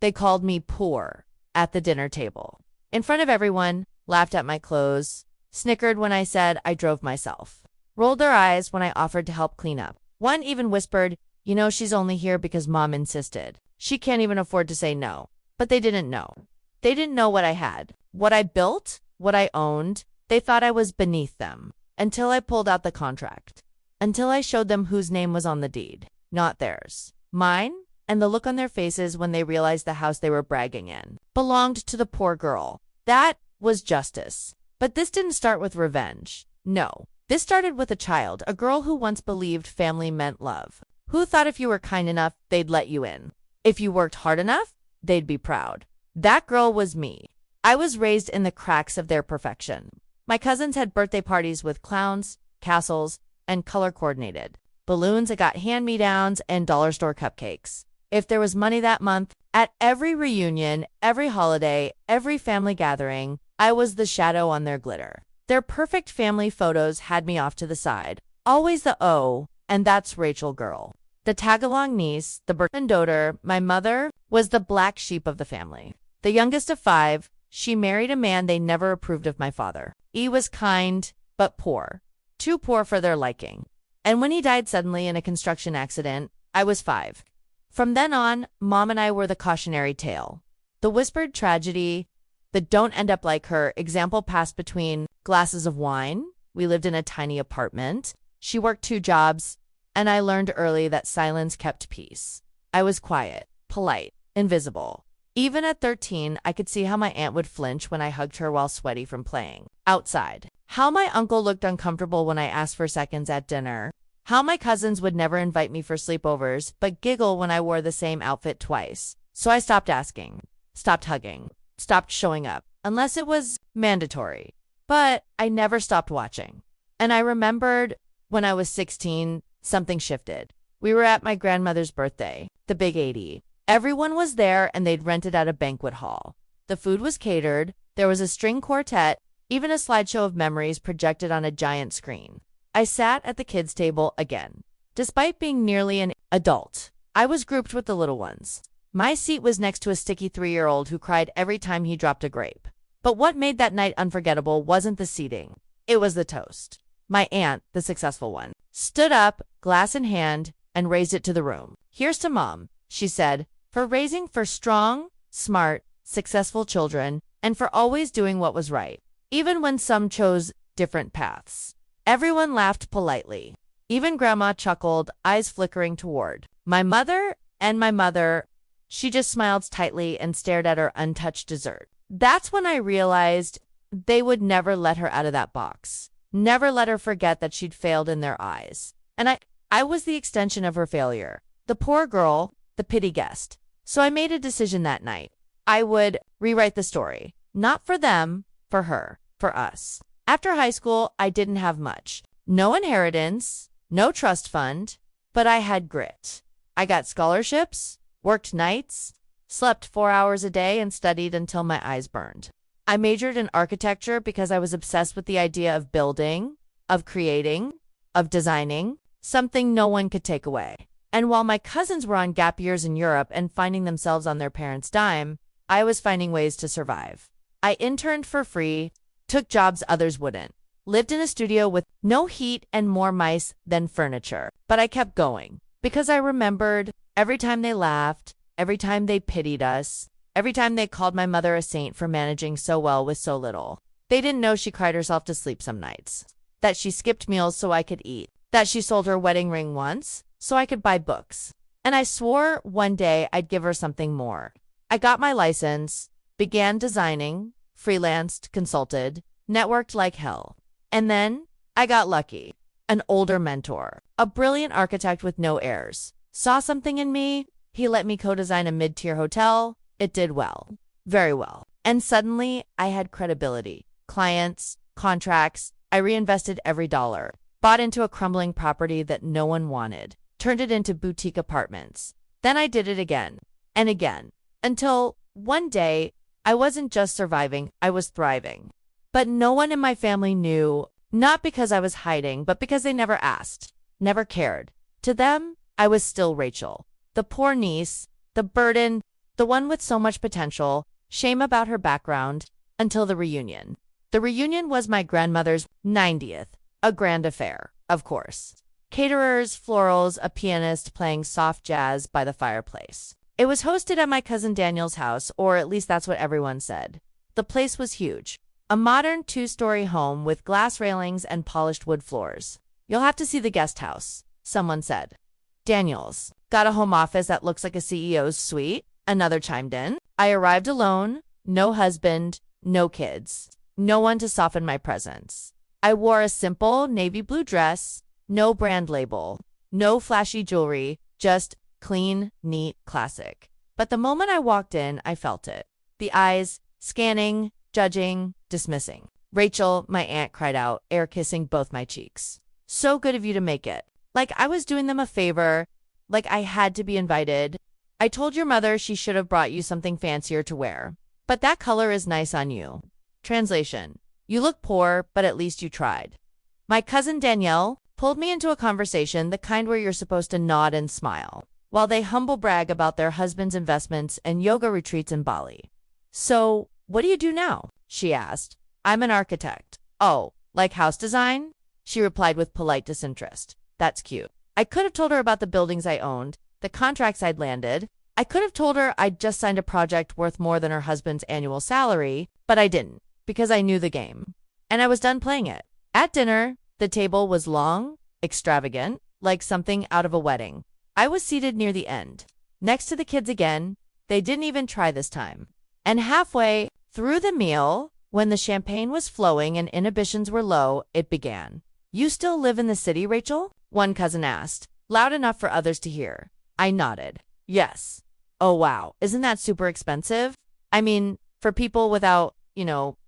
They called me poor at the dinner table. In front of everyone, laughed at my clothes, snickered when I said I drove myself, rolled their eyes when I offered to help clean up. One even whispered, "You know, she's only here because mom insisted. She can't even afford to say no." But they didn't know. They didn't know what I had, what I built, what I owned. They thought I was beneath them until I pulled out the contract, until I showed them whose name was on the deed, not theirs, mine. And the look on their faces when they realized the house they were bragging in belonged to the poor girl. That was justice. But this didn't start with revenge. No, this started with a child, a girl who once believed family meant love, who thought if you were kind enough, they'd let you in. If you worked hard enough, they'd be proud. That girl was me. I was raised in the cracks of their perfection. My cousins had birthday parties with clowns, castles, and color-coordinated balloons. I got hand-me-downs and dollar store cupcakes. If there was money that month, at every reunion, every holiday, every family gathering, I was the shadow on their glitter. Their perfect family photos had me off to the side. Always the "oh, and that's Rachel girl." The tag-along niece, the birthday daughter. My mother was the black sheep of the family. The youngest of 5, she married a man they never approved of. My father. He was kind, but poor. Too poor for their liking. And when he died suddenly in a construction accident, I was 5. From then on, Mom and I were the cautionary tale. The whispered tragedy, the "don't end up like her" example passed between glasses of wine. We lived in a tiny apartment. She worked 2 jobs, and I learned early that silence kept peace. I was quiet, polite, invisible. Even at 13, I could see how my aunt would flinch when I hugged her while sweaty from playing outside. How my uncle looked uncomfortable when I asked for seconds at dinner. How my cousins would never invite me for sleepovers, but giggle when I wore the same outfit twice. So I stopped asking, stopped hugging, stopped showing up, unless it was mandatory. But I never stopped watching. And I remembered when I was 16, something shifted. We were at my grandmother's birthday, the big 80. Everyone was there and they'd rented out a banquet hall. The food was catered, there was a string quartet, even a slideshow of memories projected on a giant screen. I sat at the kids' table again. Despite being nearly an adult, I was grouped with the little ones. My seat was next to a sticky 3-year-old who cried every time he dropped a grape. But what made that night unforgettable wasn't the seating. It was the toast. My aunt, the successful one, stood up, glass in hand, and raised it to the room. "Here's to Mom," she said, "for raising 4 strong, smart, successful children, and for always doing what was right, even when some chose different paths." Everyone laughed politely. Even Grandma chuckled, eyes flickering toward my mother, and my mother, she just smiled tightly and stared at her untouched dessert. That's when I realized they would never let her out of that box. Never let her forget that she'd failed in their eyes. And I was the extension of her failure. The poor girl, the pity guest. So I made a decision that night. I would rewrite the story. Not for them, for her, for us. After high school, I didn't have much. No inheritance, no trust fund, but I had grit. I got scholarships, worked nights, slept 4 hours a day, and studied until my eyes burned. I majored in architecture because I was obsessed with the idea of building, of creating, of designing, something no one could take away. And while my cousins were on gap years in Europe and finding themselves on their parents' dime, I was finding ways to survive. I interned for free, took jobs others wouldn't, lived in a studio with no heat and more mice than furniture. But I kept going because I remembered every time they laughed, every time they pitied us, every time they called my mother a saint for managing so well with so little. They didn't know she cried herself to sleep some nights, that she skipped meals so I could eat, that she sold her wedding ring once so I could buy books. And I swore one day I'd give her something more. I got my license, began designing, freelanced, consulted, networked like hell. And then I got lucky. An older mentor, a brilliant architect with no heirs, saw something in me. He let me co-design a mid-tier hotel. It did well, very well. And suddenly I had credibility, clients, contracts. I reinvested every dollar, bought into a crumbling property that no one wanted, turned it into boutique apartments. Then I did it again and again until one day I wasn't just surviving, I was thriving. But no one in my family knew, not because I was hiding, but because they never asked, never cared. To them, I was still Rachel, the poor niece, the burden, the the one with so much potential, shame about her background, until the reunion. The reunion was my grandmother's 90th, a grand affair, of course. Caterers, florals, a pianist playing soft jazz by the fireplace. It was hosted at my cousin Daniel's house, or at least that's what everyone said. The place was huge. A modern two-story home with glass railings and polished wood floors. You'll have to see the guest house, someone said. Daniel's. Got a home office that looks like a CEO's suite? Another chimed in. I arrived alone, no husband, no kids. No one to soften my presence. I wore a simple navy blue dress, no brand label, no flashy jewelry, just clean, neat, classic. But the moment I walked in, I felt it. The eyes, scanning, judging, dismissing. Rachel, my aunt cried out, air kissing both my cheeks. So good of you to make it. Like I was doing them a favor, like I had to be invited. I told your mother she should have brought you something fancier to wear. But that color is nice on you. Translation. You look poor, but at least you tried. My cousin Danielle pulled me into a conversation, the kind where you're supposed to nod and smile, while they humble brag about their husband's investments and yoga retreats in Bali. So, what do you do now? She asked. I'm an architect. Oh, like house design? She replied with polite disinterest. That's cute. I could have told her about the buildings I owned, the contracts I'd landed. I could have told her I'd just signed a project worth more than her husband's annual salary, but I didn't, because I knew the game. And I was done playing it. At dinner, the table was long, extravagant, like something out of a wedding. I was seated near the end, next to the kids again. They didn't even try this time. And halfway through the meal, when the champagne was flowing and inhibitions were low, it began. You still live in the city, Rachel? One cousin asked, loud enough for others to hear. I nodded. Yes. Oh, wow. Isn't that super expensive? I mean, for people without,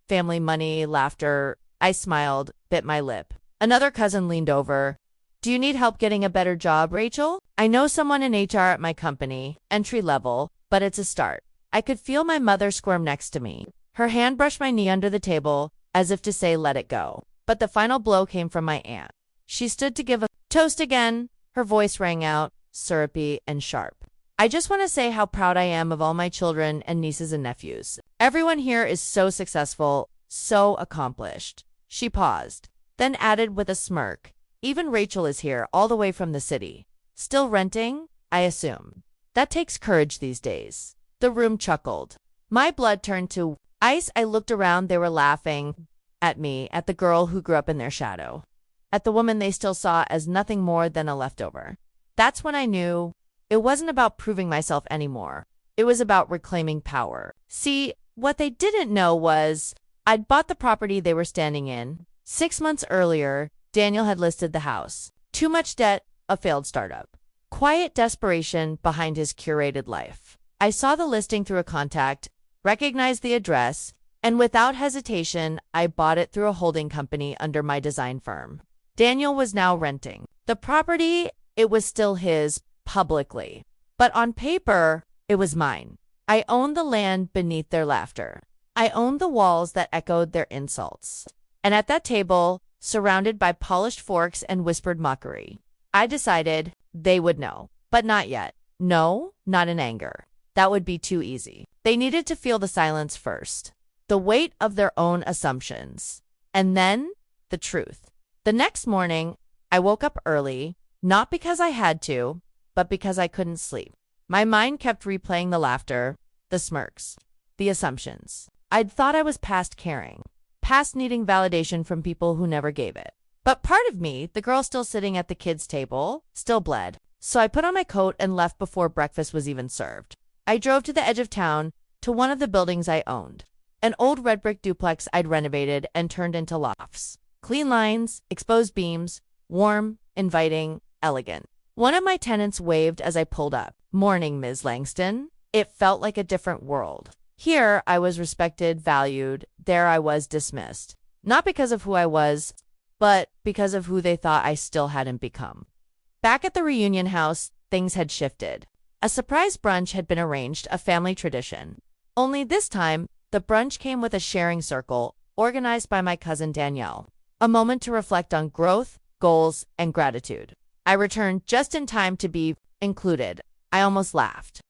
family money, laughter. I smiled, bit my lip. Another cousin leaned over. Do you need help getting a better job, Rachel? I know someone in HR at my company, entry level, but it's a start. I could feel my mother squirm next to me. Her hand brushed my knee under the table, as if to say, let it go. But the final blow came from my aunt. She stood to give a toast again. Her voice rang out, syrupy and sharp. I just want to say how proud I am of all my children and nieces and nephews. Everyone here is so successful, so accomplished. She paused, then added with a smirk, even Rachel is here all the way from the city. Still renting, I assume. That takes courage these days. The room chuckled. My blood turned to ice. I looked around. They were laughing at me, at the girl who grew up in their shadow, at the woman they still saw as nothing more than a leftover. That's when I knew it wasn't about proving myself anymore. It was about reclaiming power. See, what they didn't know was I'd bought the property they were standing in. 6 months earlier, Daniel had listed the house. Too much debt, a failed startup. Quiet desperation behind his curated life. I saw the listing through a contact, recognized the address, and without hesitation, I bought it through a holding company under my design firm. Daniel was now renting. The property, it was still his, publicly. But on paper, it was mine. I owned the land beneath their laughter. I owned the walls that echoed their insults. And at that table, surrounded by polished forks and whispered mockery, I decided they would know. But not yet. No, not in anger. That would be too easy. They needed to feel the silence first. The weight of their own assumptions. And then, the truth. The next morning, I woke up early, not because I had to, but because I couldn't sleep. My mind kept replaying the laughter, the smirks, the assumptions. I'd thought I was past caring, past needing validation from people who never gave it. But part of me, the girl still sitting at the kids' table, still bled. So I put on my coat and left before breakfast was even served. I drove to the edge of town, to one of the buildings I owned. An old red brick duplex I'd renovated and turned into lofts. Clean lines, exposed beams, warm, inviting, elegant. One of my tenants waved as I pulled up. Morning, Ms. Langston. It felt like a different world. Here I was respected, valued. There I was dismissed. Not because of who I was, but because of who they thought I still hadn't become. Back at the reunion house, things had shifted. A surprise brunch had been arranged, a family tradition. Only this time, the brunch came with a sharing circle organized by my cousin Danielle. A moment to reflect on growth, goals, and gratitude. I returned just in time to be included. I almost laughed.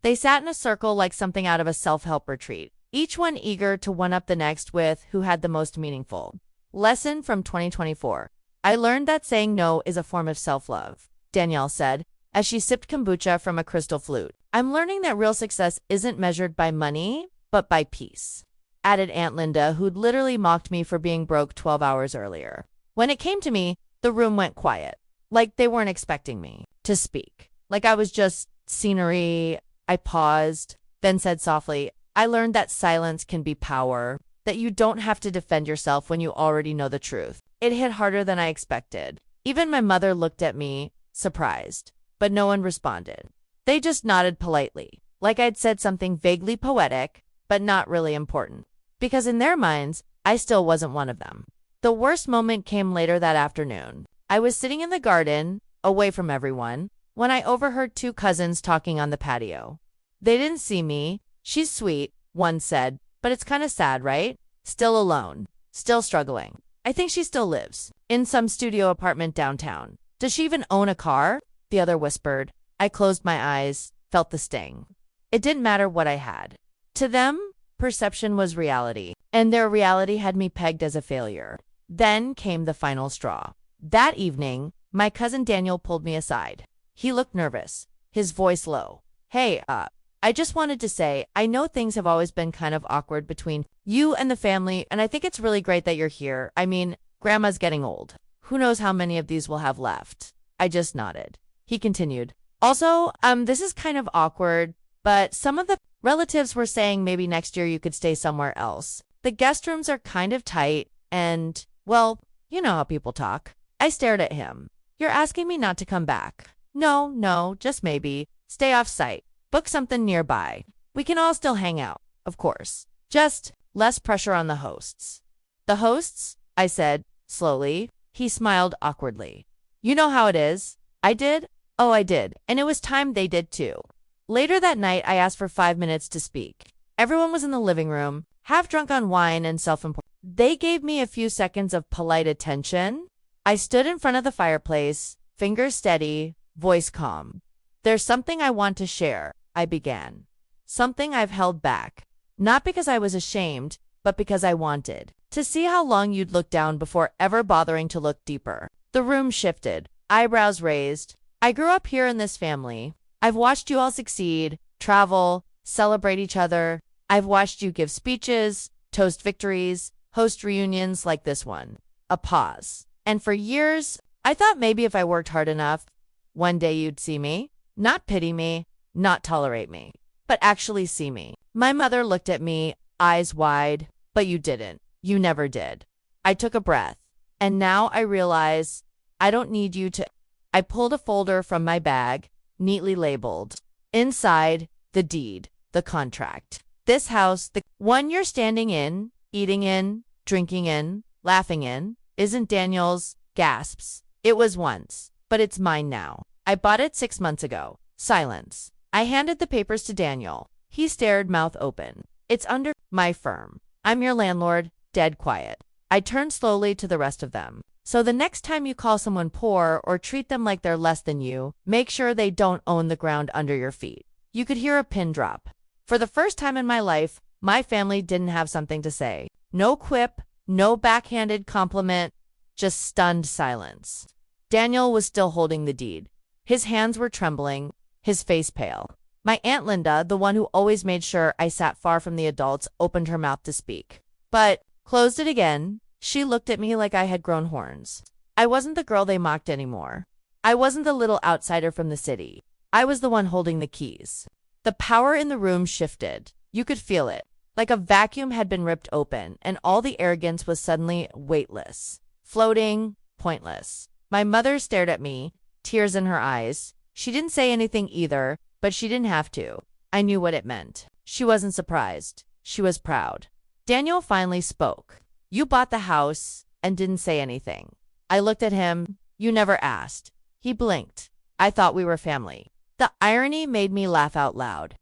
They sat in a circle like something out of a self-help retreat, each one eager to one-up the next with who had the most meaningful. Lesson from 2024. I learned that saying no is a form of self-love, Danielle said, as she sipped kombucha from a crystal flute. I'm learning that real success isn't measured by money, but by peace, added Aunt Linda, who'd literally mocked me for being broke 12 hours earlier. When it came to me, the room went quiet, like they weren't expecting me to speak, like I was just scenery. I paused, then said softly, I learned that silence can be power, that you don't have to defend yourself when you already know the truth. It hit harder than I expected. Even my mother looked at me, surprised, but no one responded. They just nodded politely, like I'd said something vaguely poetic, but not really important, because in their minds, I still wasn't one of them. The worst moment came later that afternoon. I was sitting in the garden, away from everyone, when I overheard two cousins talking on the patio. They didn't see me. She's sweet, one said, but it's kind of sad, right? Still alone, still struggling. I think she still lives in some studio apartment downtown. Does she even own a car? The other whispered. I closed my eyes, felt the sting. It didn't matter what I had. To them, perception was reality, and their reality had me pegged as a failure. Then came the final straw. That evening, my cousin Daniel pulled me aside. He looked nervous, his voice low. Hey, I just wanted to say, I know things have always been kind of awkward between you and the family, and I think it's really great that you're here. I mean, Grandma's getting old. Who knows how many of these we'll have left? I just nodded. He continued. Also, this is kind of awkward, but some of the relatives were saying maybe next year you could stay somewhere else. The guest rooms are kind of tight, and, well, you know how people talk. I stared at him. You're asking me not to come back. No, just maybe. Stay off site. Book something nearby. We can all still hang out, of course. Just less pressure on the hosts. The hosts? I said, slowly. He smiled awkwardly. You know how it is. I did? Oh, I did. And it was time they did too. Later that night, I asked for 5 minutes to speak. Everyone was in the living room, half drunk on wine and self-importance. They gave me a few seconds of polite attention. I stood in front of the fireplace, fingers steady, voice calm. There's something I want to share, I began. Something I've held back. Not because I was ashamed, but because I wanted to see how long you'd look down before ever bothering to look deeper. The room shifted, eyebrows raised. I grew up here in this family. I've watched you all succeed, travel, celebrate each other. I've watched you give speeches, toast victories, host reunions like this one. A pause. And for years, I thought maybe if I worked hard enough, one day you'd see me. Not pity me, not tolerate me, but actually see me. My mother looked at me, eyes wide, but you didn't. You never did. I took a breath, and now I realize I don't need you to. I pulled a folder from my bag, neatly labeled. Inside, the deed, the contract. This house, the one you're standing in, eating in, drinking in, laughing in, isn't Daniel's. Gasps. It was once, but it's mine now. I bought it 6 months ago. Silence. I handed the papers to Daniel. He stared, mouth open. It's under my firm. I'm your landlord. Dead quiet. I turned slowly to the rest of them. So the next time you call someone poor or treat them like they're less than you, make sure they don't own the ground under your feet. You could hear a pin drop. For the first time in my life, my family didn't have something to say. No quip, no backhanded compliment, just stunned silence. Daniel was still holding the deed. His hands were trembling, his face pale. My Aunt Linda, the one who always made sure I sat far from the adults, opened her mouth to speak, but closed it again. She looked at me like I had grown horns. I wasn't the girl they mocked anymore. I wasn't the little outsider from the city. I was the one holding the keys. The power in the room shifted. You could feel it, like a vacuum had been ripped open, and all the arrogance was suddenly weightless, floating, pointless. My mother stared at me, tears in her eyes. She didn't say anything either, but she didn't have to. I knew what it meant. She wasn't surprised. She was proud. Daniel finally spoke. You bought the house and didn't say anything. I looked at him. You never asked. He blinked. I thought we were family. The irony made me laugh out loud.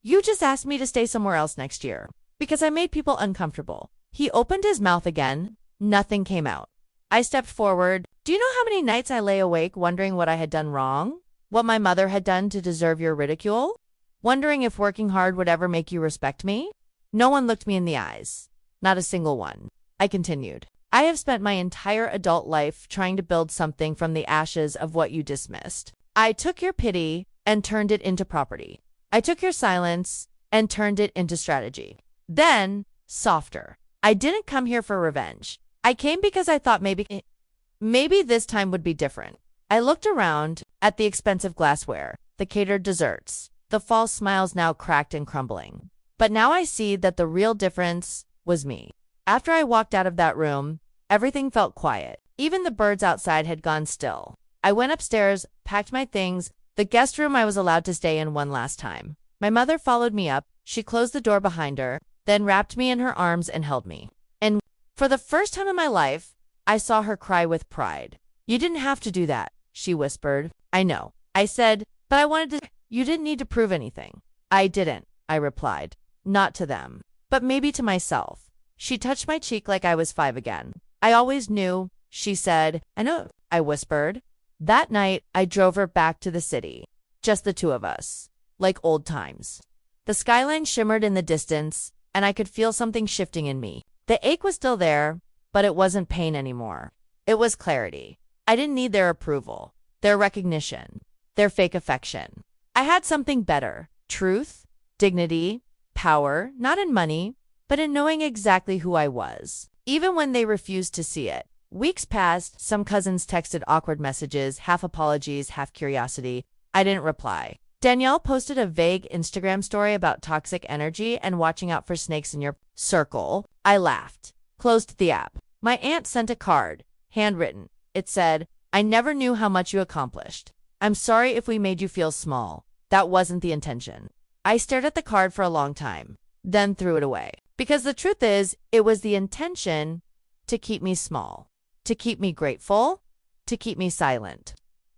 You just asked me to stay somewhere else next year because I made people uncomfortable. He opened his mouth again. Nothing came out. I stepped forward. Do you know how many nights I lay awake wondering what I had done wrong? What my mother had done to deserve your ridicule? wondering if working hard would ever make you respect me? No one looked me in the eyes. Not a single one. I continued. I have spent my entire adult life trying to build something from the ashes of what you dismissed. I took your pity and turned it into property. I took your silence and turned it into strategy. Then, softer. I didn't come here for revenge. I came because I thought maybe this time would be different. I looked around at the expensive glassware, the catered desserts, the false smiles now cracked and crumbling. But now I see that the real difference was me. After I walked out of that room, everything felt quiet. Even the birds outside had gone still. I went upstairs, packed my things, the guest room I was allowed to stay in one last time. My mother followed me up. She closed the door behind her, then wrapped me in her arms and held me. And for the first time in my life, I saw her cry with pride. You didn't have to do that, she whispered. I know. I said, but I wanted to. You didn't need to prove anything. I didn't, I replied. Not to them, but maybe to myself. She touched my cheek like I was 5 again. I always knew, she said. I know, I whispered. That night, I drove her back to the city. Just the two of us. Like old times. The skyline shimmered in the distance, and I could feel something shifting in me. The ache was still there, but it wasn't pain anymore. It was clarity. I didn't need their approval, their recognition, their fake affection. I had something better. Truth, dignity, power, not in money, but in knowing exactly who I was, even when they refused to see it. Weeks passed, some cousins texted awkward messages, half apologies, half curiosity. I didn't reply. Danielle posted a vague Instagram story about toxic energy and watching out for snakes in your circle. I laughed, closed the app. My aunt sent a card, handwritten. It said, I never knew how much you accomplished. I'm sorry if we made you feel small. That wasn't the intention. I stared at the card for a long time, then threw it away. Because the truth is, it was the intention to keep me small, to keep me grateful, to keep me silent.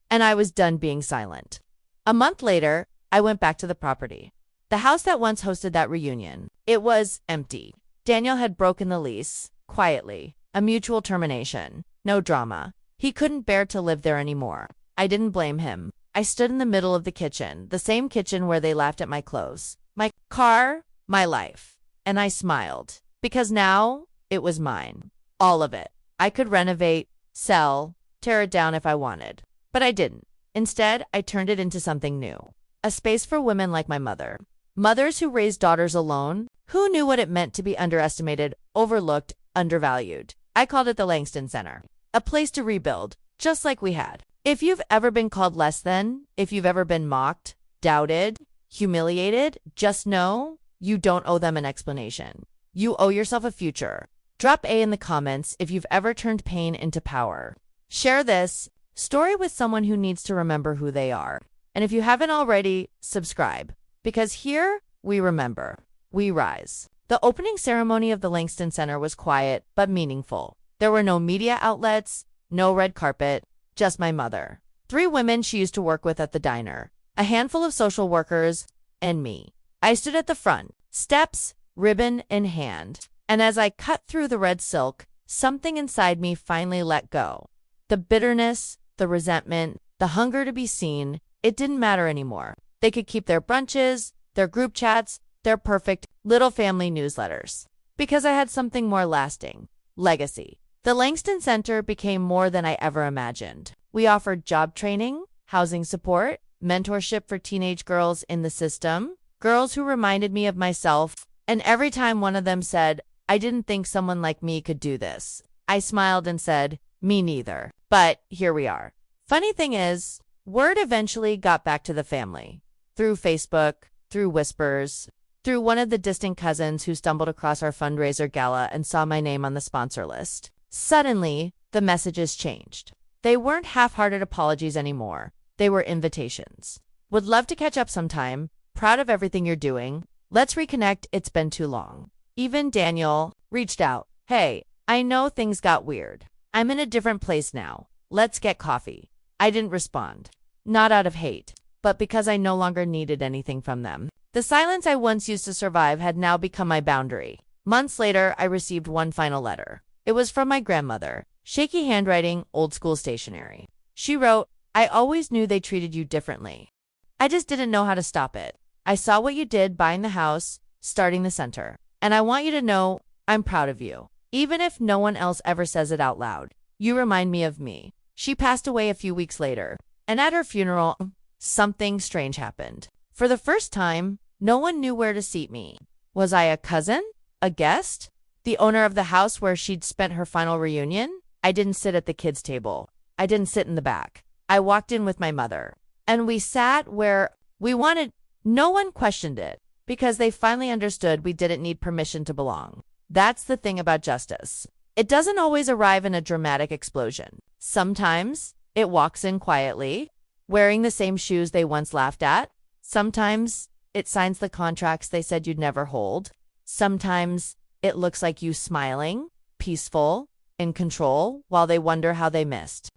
And I was done being silent. A month later, I went back to the property. The house that once hosted that reunion. It was empty. Daniel had broken the lease, quietly, a mutual termination, no drama. He couldn't bear to live there anymore. I didn't blame him. I stood in the middle of the kitchen, the same kitchen where they laughed at my clothes. My car, my life. And I smiled, because now it was mine. All of it. I could renovate, sell, tear it down if I wanted. But I didn't. Instead, I turned it into something new. A space for women like my mother. Mothers who raised daughters alone, who knew what it meant to be underestimated, overlooked, undervalued. I called it the Langston Center. A place to rebuild, just like we had. If you've ever been called less than, if you've ever been mocked, doubted, humiliated, just know you don't owe them an explanation. You owe yourself a future. Drop A in the comments if you've ever turned pain into power. Share this story with someone who needs to remember who they are. And if you haven't already, subscribe. Because here, we remember. We rise. The opening ceremony of the Langston Center was quiet, but meaningful. There were no media outlets, no red carpet, just my mother. 3 women she used to work with at the diner, a handful of social workers, and me. I stood at the front, steps, ribbon in hand. And as I cut through the red silk, something inside me finally let go. The bitterness, the resentment, the hunger to be seen, it didn't matter anymore. They could keep their brunches, their group chats, their perfect little family newsletters. Because I had something more lasting. Legacy. The Langston Center became more than I ever imagined. We offered job training, housing support, mentorship for teenage girls in the system, girls who reminded me of myself, and every time one of them said, I didn't think someone like me could do this, I smiled and said, me neither. But here we are. Funny thing is, word eventually got back to the family. Through Facebook, through whispers, through one of the distant cousins who stumbled across our fundraiser gala and saw my name on the sponsor list. Suddenly, the messages changed. They weren't half-hearted apologies anymore. They were invitations. Would love to catch up sometime. Proud of everything you're doing. Let's reconnect. It's been too long. Even Daniel reached out. Hey, I know things got weird. I'm in a different place now. Let's get coffee. I didn't respond. Not out of hate, but because I no longer needed anything from them. The silence I once used to survive had now become my boundary. Months later, I received one final letter. It was from my grandmother. Shaky handwriting, old school stationery. She wrote, I always knew they treated you differently. I just didn't know how to stop it. I saw what you did buying the house, starting the center. And I want you to know I'm proud of you. Even if no one else ever says it out loud, you remind me of me. She passed away a few weeks later, and at her funeral, something strange happened. For the first time, no one knew where to seat me. Was I a cousin? A guest? The owner of the house where she'd spent her final reunion? I didn't sit at the kids' table. I didn't sit in the back. I walked in with my mother, and we sat where we wanted. No one questioned it, because they finally understood we didn't need permission to belong. That's the thing about justice. It doesn't always arrive in a dramatic explosion. Sometimes it walks in quietly, wearing the same shoes they once laughed at. Sometimes it signs the contracts they said you'd never hold. Sometimes it looks like you smiling, peaceful, in control, while they wonder how they missed.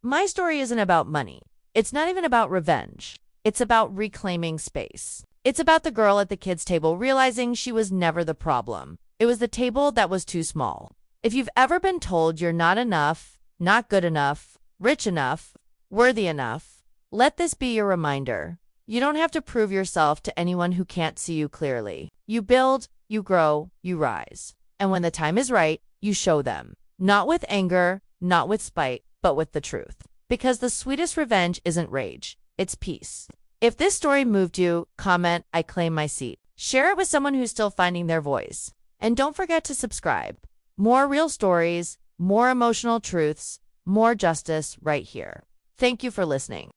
My story isn't about money. It's not even about revenge. It's about reclaiming space. It's about the girl at the kids' table realizing she was never the problem. It was the table that was too small. If you've ever been told you're not enough, not good enough, rich enough, worthy enough, let this be your reminder. You don't have to prove yourself to anyone who can't see you clearly. You build, you grow, you rise. And when the time is right, you show them. Not with anger, not with spite, but with the truth. Because the sweetest revenge isn't rage, it's peace. If this story moved you, comment, I claim my seat. Share it with someone who's still finding their voice. And don't forget to subscribe. More real stories, more emotional truths, more justice right here. Thank you for listening.